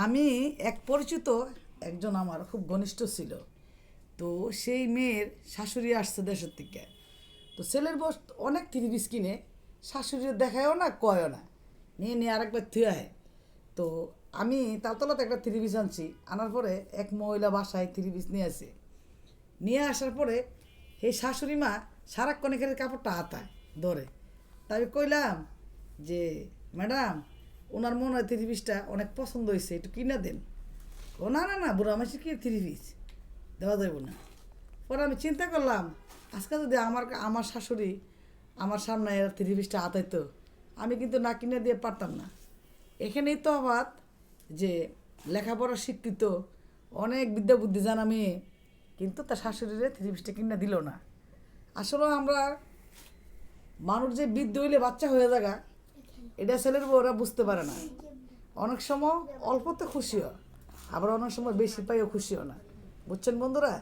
আমি এক পরিচিত একজন আমার খুব ঘনিষ্ঠ ছিল। তো সেই মেয়ের শাশুড়ি আসছে দেশের থেকে। তো ছেলের বস অনেক থ্রি পিস কিনে, শাশুড়ির দেখায়ও না কয়ও না, নিয়ে নিয়ে আরেকবার থুয়ে আয়। তো আমি তালতলাতে একটা থ্রি পিস আনছি, আনার পরে এক মহিলা বাসায় থ্রি পিস নিয়ে আসে। নিয়ে আসার পরে সেই শাশুড়ি মা সারাক্ষণ এখানে কাপড়টা হাতায় ধরে। তাই আমি কইলাম যে, ম্যাডাম, ওনার মনে হয় থ্রি পিসটা অনেক পছন্দ হয়েছে, একটু কিনে দেন। ও না না না, বুড়ো মাসে কি থ্রি পিস দেওয়া যাবে না। পরে আমি চিন্তা করলাম, আজকে যদি আমার আমার শাশুড়ি আমার সামনে এর থ্রি পিসটা হাতাইতো, আমি কিন্তু না কিনে দিয়ে পারতাম না। এখানেই তো আবার যে লেখাপড়া শিক্ষিত অনেক বিদ্যা বুদ্ধি জানা মেয়ে, কিন্তু তার শাশুড়িরে থ্রি পিসটা কিনে দিল না। আসলে আমরা মানুষ যে বৃদ্ধ হইলে বাচ্চা হয়ে যাগা, এটা ছেলের বউরা বুঝতে পারে না। অনেক সময় অল্পতে খুশি হয়, আবার অনেক সময় বেশি পাইও খুশি হয় না। বুঝছেন বন্ধুরা?